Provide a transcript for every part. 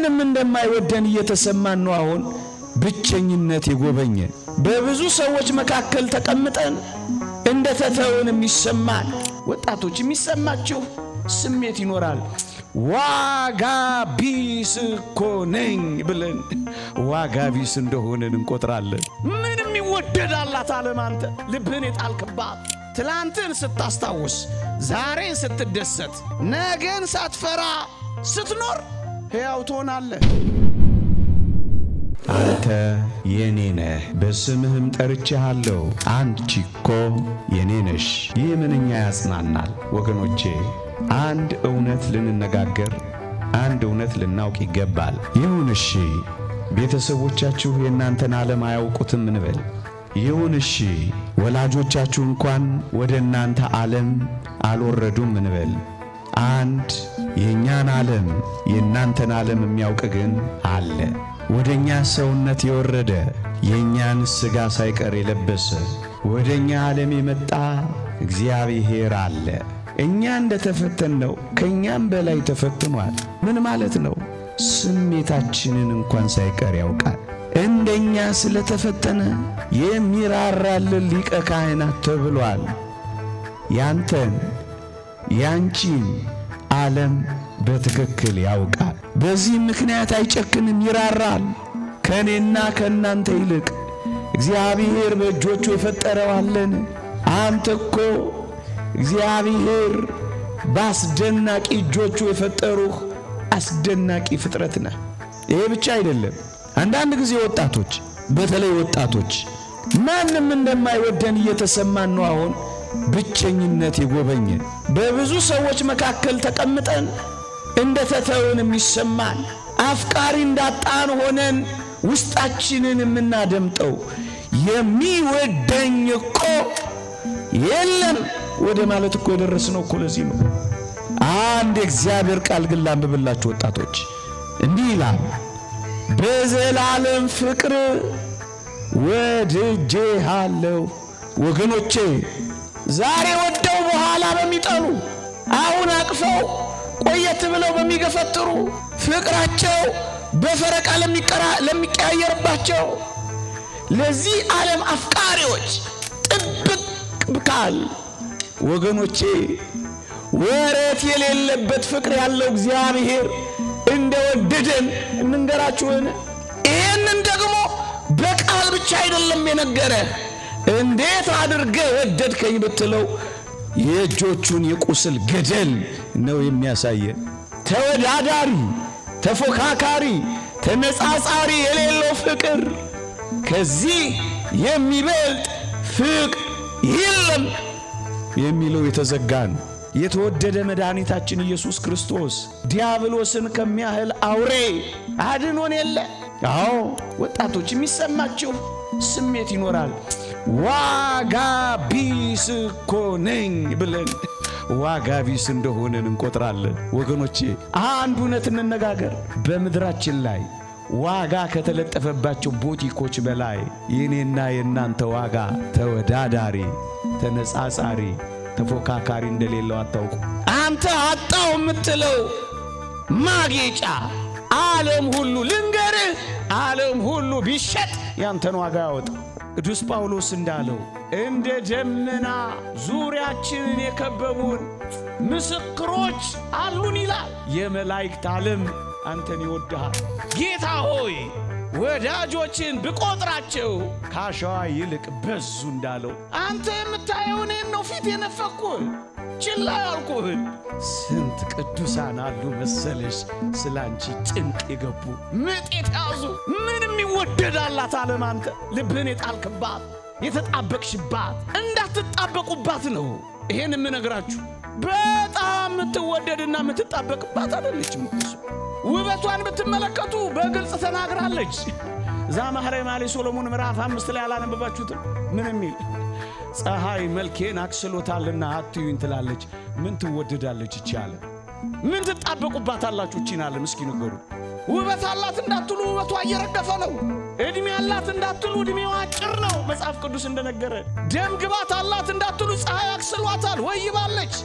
ማንም እንደማይወደን እየተሰማን ነው አሁን ብቸኝነት የጎበኘ በብዙ ሰዎች መካከል ተቀምጠን እንደተተውን የሚሰማን ወጣቶች የሚሰማችሁ ስሜት ይኖራል ዋጋ ቢስ እኮ ነኝ ብለን ዋጋ ቢስ እንደሆነን እንቆጥራለን ምንም ይወደዳላት ዓለም አንተ ልብህን የጣልክባት ትላንትን ስታስታውስ ዛሬን ስትደሰት ነገን ሳትፈራ ስትኖር ሕያው ትሆናለህ አንተ የኔ ነህ በስምህም ጠርቼሃለሁ አንቺ እኮ የኔ ነሽ ይህ ምንኛ ያጽናናል ወገኖቼ አንድ እውነት ልንነጋገር አንድ እውነት ልናውቅ ይገባል ይሁን እሺ ቤተሰቦቻችሁ የእናንተን ዓለም አያውቁትም እንበል ይሁን እሺ ወላጆቻችሁ እንኳን ወደ እናንተ ዓለም አልወረዱም እንበል አንድ የኛን ዓለም የእናንተን ዓለም የሚያውቅ ግን አለ ወደኛ ሰውነት የወረደ የኛን ሥጋ ሳይቀር የለበሰ ወደኛ ዓለም የመጣ እግዚአብሔር አለ እኛ እንደተፈተነው ከኛም በላይ ተፈትኗል ምን ማለት ነው ስሜታችንን እንኳን ሳይቀር ያውቃል እንደኛ ስለተፈተነ የሚራራልን ሊቀ ካህናት ተብሏል ያንተን ያንቺን ዓለም በትክክል ያውቃል በዚህ ምክንያት አይጨክንም ይራራል ከኔና ከናንተ ይልቅ እግዚአብሔር በእጆቹ የፈጠረው አለን አንተ እኮ እግዚአብሔር ባስደናቂ እጆቹ የፈጠሩህ አስደናቂ ፍጥረት ነህ ይሄ ብቻ አይደለም አንዳንድ ጊዜ ወጣቶች በተለይ ወጣቶች ማንም እንደማይወደን እየተሰማን ነው አሁን ብቸኝነት የጎበኘ በብዙ ሰዎች መካከል ተቀምጠን እንደተተውን የሚሰማን አፍቃሪ እንዳጣን ሆነን ውስጣችንን የምናደምጠው የሚወደኝ እኮ የለም ወደ ማለት እኮ የደረስነው እኮ ለዚህ ነው አንድ እግዚአብሔር ቃል ግን ላንብብላችሁ ወጣቶች እንዲህ ይላል በዘላለም ፍቅር ወድጄሃለሁ ወገኖቼ ዛሬ ወደው በኋላ በሚጠሉ አሁን አቅፈው ቆየት ብለው በሚገፈትሩ ፍቅራቸው በፈረቃ ለሚቀያየርባቸው ለዚህ ዓለም አፍቃሪዎች ጥብቅ ብካል ወገኖቼ ወረት የሌለበት ፍቅር ያለው እግዚአብሔር እንደወደደን እንንገራችሁን ይሄንን ደግሞ በቃል ብቻ አይደለም የነገረ እንዴት አድርገ ወደድከኝ ብትለው የእጆቹን የቁስል ገደል ነው የሚያሳየን ተወዳዳሪ ተፎካካሪ ተነጻጻሪ የሌለው ፍቅር ከዚህ የሚበልጥ ፍቅር የለም የሚለው የተዘጋን የተወደደ መድኃኒታችን ኢየሱስ ክርስቶስ ዲያብሎስን ከሚያህል አውሬ አድኖን የለ አዎ ወጣቶች የሚሰማችሁ ስሜት ይኖራል ዋጋ ቢስ እኮ ነኝ ብለን ዋጋ ቢስ እንደሆነን እንቆጥራለን ወገኖቼ አንድ እውነት እንነጋገር በምድራችን ላይ ዋጋ ከተለጠፈባቸው ቦቲኮች በላይ የኔና የናንተ ዋጋ ተወዳዳሪ ተነጻጻሪ ተፎካካሪ እንደሌለው አታውቁ አንተ አጣው የምትለው ማጌጫ ዓለም ሁሉ ልንገርህ ዓለም ሁሉ ቢሸጥ ያንተን ዋጋ ያወጣ ቅዱስ ጳውሎስ እንዳለው እንደ ደመና ዙሪያችንን የከበቡን ምስክሮች አሉን ይላል የመላእክት ዓለም አንተን ይወድሃል ጌታ ሆይ ወዳጆችን ብቆጥራቸው ካሸዋ ይልቅ በዙ እንዳለው አንተ የምታየው እኔን ነው ፊት የነፈኩህ ችላ ያልኩህ ስንት ቅዱሳን አሉ መሰለሽ ስላንቺ ጭንቅ የገቡ ምጥ የተያዙ ምንም ይወደዳላት ዓለም አንተ ልብህን የጣልክባት የተጣበቅሽባት እንዳትጣበቁባት ነው ይሄን የምነግራችሁ በጣም የምትወደድና የምትጣበቅባት አይደለችም ውበቷን ብትመለከቱ በግልጽ ተናግራለች ዛማህረ ማሊ ሶሎሞን ምዕራፍ 5 ላይ አላነበባችሁትም ምን የሚል ፀሐይ መልኬን አክስሎታልና አትዩኝ ትላለች ምን ትወደዳለች ይቻለ ምን ትጣበቁባታላችሁ ይችላል እስኪ ንገሩ ውበት አላት እንዳትሉ ውበቷ እየረገፈ ነው እድሜ አላት እንዳትሉ እድሜዋ አጭር ነው መጽሐፍ ቅዱስ እንደነገረ ደም ግባት አላት እንዳትሉ ፀሐይ አክስሏታል ወይባለች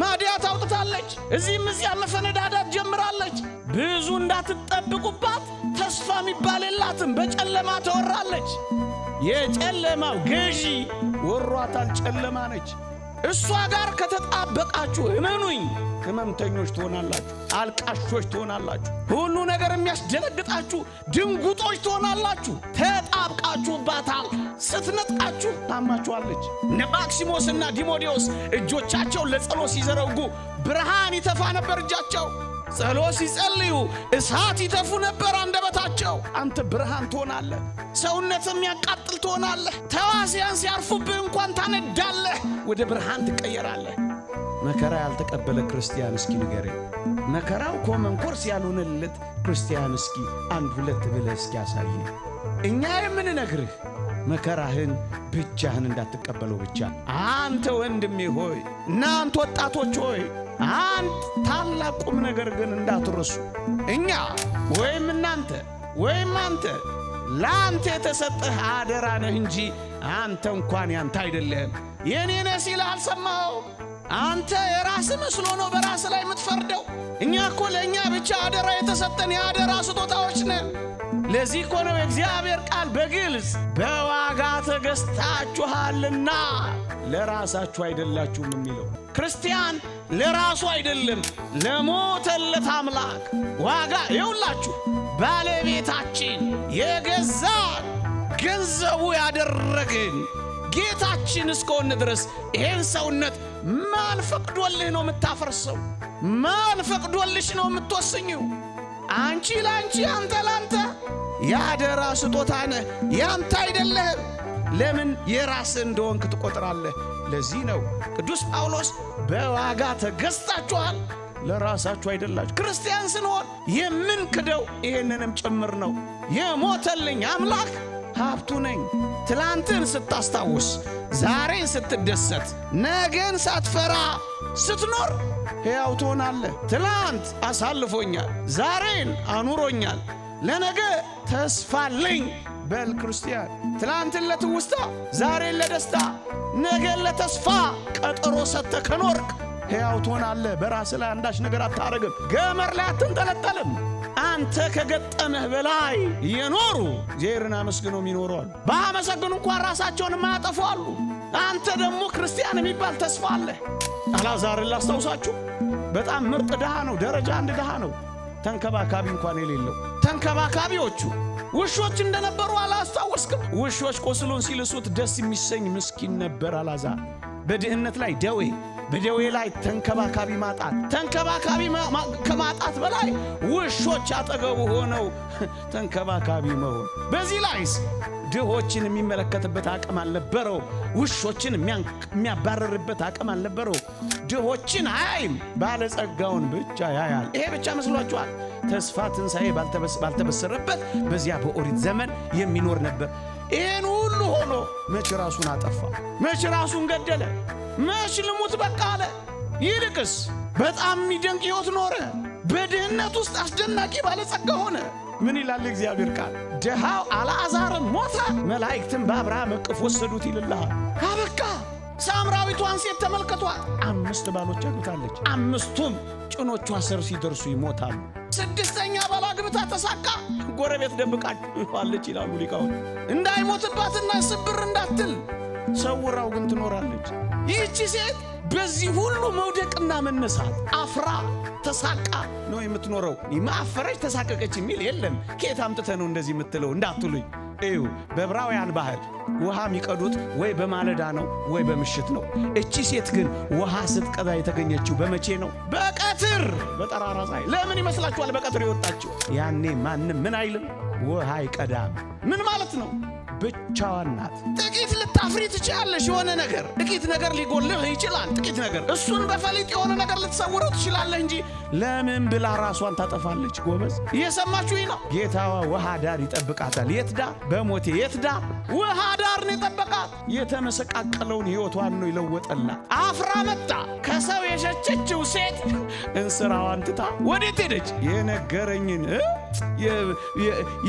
ማዲያት አውጥታለች። እዚህም እዚያም መፈነዳዳት ጀምራለች። ብዙ እንዳትጠብቁባት ተስፋ የሚባል የላትም። በጨለማ ተወራለች። የጨለማው ገዢ ወሯታል። ጨለማ ነች። እሷ ጋር ከተጣበቃችሁ እመኑኝ ህመምተኞች ትሆናላችሁ፣ አልቃሾች ትሆናላችሁ፣ ሁሉ ነገር የሚያስደነግጣችሁ ድንጉጦች ትሆናላችሁ። ተጣብቃችሁባታል። ስትነጥቃችሁ ታማችኋለች። እነ ማክሲሞስና ዲሞዴዎስ እጆቻቸውን ለጸሎት ሲዘረጉ ብርሃን ይተፋ ነበር እጃቸው። ጸሎት ሲጸልዩ እሳት ይተፉ ነበር አንደበታቸው። አንተ ብርሃን ትሆናለህ። ሰውነት የሚያቃጥል ትሆናለህ። ተዋሲያን ሲያርፉብህ እንኳን ታነዳለህ፣ ወደ ብርሃን ትቀየራለህ። መከራ ያልተቀበለ ክርስቲያን እስኪ ንገረኝ። መከራው ኮመን ኮርስ ያልሆነለት ክርስቲያን እስኪ አንድ ሁለት ብለህ እስኪ ያሳይ። እኛ የምንነግርህ መከራህን ብቻህን እንዳትቀበለው ብቻ። አንተ ወንድሜ ሆይ፣ እናንተ ወጣቶች ሆይ፣ አንድ ታላቅ ቁም ነገር ግን እንዳትረሱ። እኛ ወይም እናንተ ወይም አንተ ለአንተ የተሰጠህ አደራ ነህ እንጂ አንተ እንኳን ያንተ አይደለም። የኔ ነህ ሲል አልሰማኸው? አንተ የራስህ መስሎ ነው በራስ ላይ የምትፈርደው። እኛ እኮ ለእኛ ብቻ አደራ የተሰጠን የአደራ ስጦታዎች ነን። ለዚህ እኮ ነው የእግዚአብሔር ቃል በግልጽ በዋጋ ተገዝታችኋልና ለራሳችሁ አይደላችሁም የሚለው። ክርስቲያን ለራሱ አይደለም፣ ለሞተለት አምላክ ዋጋ የውላችሁ ባለቤታችን የገዛ ገንዘቡ ያደረግን ጌታችን እስከሆነ ድረስ ይሄን ሰውነት ማን ፈቅዶልህ ነው የምታፈርሰው? ማን ፈቅዶልሽ ነው የምትወስኝው? አንቺ ላንቺ፣ አንተ ላንተ ያደራ ስጦታ ነህ፣ ያንተ አይደለህም። ለምን የራስህ እንደሆንክ ትቆጥራለህ? ለዚህ ነው ቅዱስ ጳውሎስ በዋጋ ተገዝታችኋል፣ ለራሳችሁ አይደላችሁ። ክርስቲያን ስንሆን የምንክደው ይሄንንም ጭምር ነው። የሞተልኝ አምላክ ሀብቱ ነኝ። ትላንትን ስታስታውስ፣ ዛሬን ስትደሰት፣ ነገን ሳትፈራ ስትኖር ሕያው ትሆናለህ። ትላንት አሳልፎኛል፣ ዛሬን አኑሮኛል፣ ለነገ ተስፋለኝ በል ክርስቲያን። ትላንትን ለትውስታ፣ ዛሬን ለደስታ፣ ነገን ለተስፋ ቀጠሮ ሰጥተህ ከኖርክ ሕያው ትሆናለህ። በራስህ ላይ አንዳች ነገር አታረግም። ገመር ላይ አትንጠለጠልም። አንተ ከገጠመህ በላይ የኖሩ እግዚአብሔርን አመስግነው የሚኖሩ አሉ። ባመሰግኑ እንኳን ራሳቸውን የማያጠፉ አሉ። አንተ ደግሞ ክርስቲያን የሚባል ተስፋ አለህ። አልዓዛርን ላስታውሳችሁ። በጣም ምርጥ ድሃ ነው። ደረጃ አንድ ድሃ ነው። ተንከባካቢ እንኳን የሌለው። ተንከባካቢዎቹ ውሾች እንደነበሩ አላስታወስክም? ውሾች ቆስሎን ሲልሱት ደስ የሚሰኝ ምስኪን ነበር አልዓዛር። በድህነት ላይ ደዌ፣ በደዌ ላይ ተንከባካቢ ማጣት፣ ተንከባካቢ ከማጣት በላይ ውሾች አጠገቡ ሆነው ተንከባካቢ መሆን። በዚህ ላይስ ድሆችን የሚመለከትበት አቅም አልነበረው። ውሾችን የሚያባረርበት አቅም አልነበረው። ድሆችን አያይም፣ ባለጸጋውን ብቻ ያያል። ይሄ ብቻ መስሏችኋል? ተስፋ ትንሣኤ ባልተበሰረበት በዚያ በኦሪት ዘመን የሚኖር ነበር። ይህን ሁሉ ሆኖ መች ራሱን አጠፋ? መች ራሱን ገደለ? መች ልሙት በቃ አለ? ይልቅስ በጣም የሚደንቅ ሕይወት ኖረ። በድህነት ውስጥ አስደናቂ ባለጸጋ ሆነ። ምን ይላል እግዚአብሔር ቃል? ድሃው አልዓዛርን ሞተ፣ መላእክትም በአብርሃም እቅፍ ወሰዱት ይልልሃል። አበቃ። ሳምራዊቷን ሴት ተመልከቷት። 5 ባሎች አግብታለች። 5ቱም ጭኖቿ ስር ሲደርሱ ይሞታሉ። 6ኛ ባል አግብታ ተሳካ። ጎረቤት ደብቃለች ይላሉ ሊቃውንት። እንዳይሞትባትና ስብር እንዳትል ሰውራው ግን ትኖራለች። ይህቺ ሴት በዚህ ሁሉ መውደቅና መነሳት አፍራ ተሳቃ ነው የምትኖረው። ማፈረች ተሳቀቀች የሚል የለም። ከየት አምጥተህ ነው እንደዚህ የምትለው እንዳትሉኝ። እዩ፣ በዕብራውያን ባህል ውሃ የሚቀዱት ወይ በማለዳ ነው ወይ በምሽት ነው። እቺ ሴት ግን ውሃ ስትቀዳ የተገኘችው በመቼ ነው? በቀትር፣ በጠራራ ፀሐይ። ለምን ይመስላችኋል በቀትር የወጣችው? ያኔ ማንም ምን አይልም፣ ውሃ አይቀዳም። ምን ማለት ነው? ብቻዋን ናት። ጥቂት ልታፍሪ ትችላለሽ። የሆነ ነገር ጥቂት ነገር ሊጎልህ ይችላል። ጥቂት ነገር እሱን በፈሊጥ የሆነ ነገር ልትሰውረው ትችላለህ እንጂ ለምን ብላ ራሷን ታጠፋለች? ጎበዝ እየሰማችሁኝ ነው? ጌታዋ ውሃ ዳር ይጠብቃታል። የት ዳር? በሞቴ የት ዳር? ውሃ ዳር ነው የጠበቃት። የተመሰቃቀለውን ሕይወቷን ነው ይለወጠላት። አፍራ መጣ። ከሰው የሸቸችው ሴት እንስራዋን ትታ ወዴት ሄደች? የነገረኝን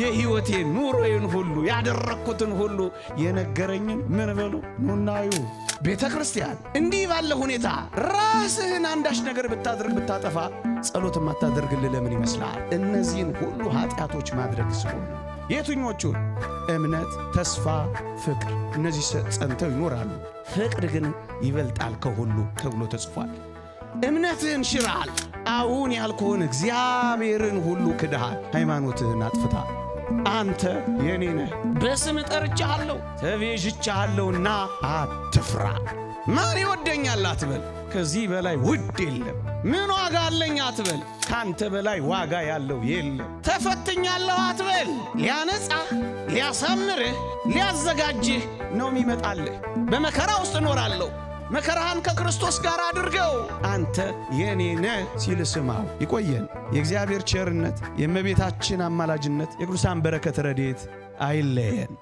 የሕይወቴን ኑሮዬን ሁሉ ያደረግኩትን ሁሉ የነገረኝን ምን በሉ ኑናዩ ቤተ ክርስቲያን እንዲህ ባለ ሁኔታ ራስህን አንዳች ነገር ብታደርግ ብታጠፋ ጸሎት የማታደርግልህ ለምን ይመስላል? እነዚህን ሁሉ ኃጢአቶች ማድረግ ስለሆነ። የትኞቹን? እምነት፣ ተስፋ፣ ፍቅር። እነዚህ ጸንተው ይኖራሉ። ፍቅር ግን ይበልጣል ከሁሉ ተብሎ ተጽፏል። እምነትህን ሽረሃል። አሁን ያልኩህን እግዚአብሔርን ሁሉ ክደሃል። ሃይማኖትህን አጥፍተሃል። አንተ የኔ ነህ፣ በስም ጠርቼሃለሁ፣ ተቤዥቼሃለሁና አትፍራ። ማን ይወደኛል አትበል፣ ከዚህ በላይ ውድ የለም። ምን ዋጋ አለኝ አትበል፣ ካንተ በላይ ዋጋ ያለው የለም። ተፈትኛለሁ አትበል፣ ሊያነጻህ፣ ሊያሳምርህ፣ ሊያዘጋጅህ ነው የሚመጣልህ። በመከራ ውስጥ እኖራለሁ፣ መከራህን ከክርስቶስ ጋር አድርገው፣ አንተ የኔ ነህ ሲል ስማው። ይቆየን። የእግዚአብሔር ቸርነት፣ የእመቤታችን አማላጅነት፣ የቅዱሳን በረከት ረድኤት አይለየን።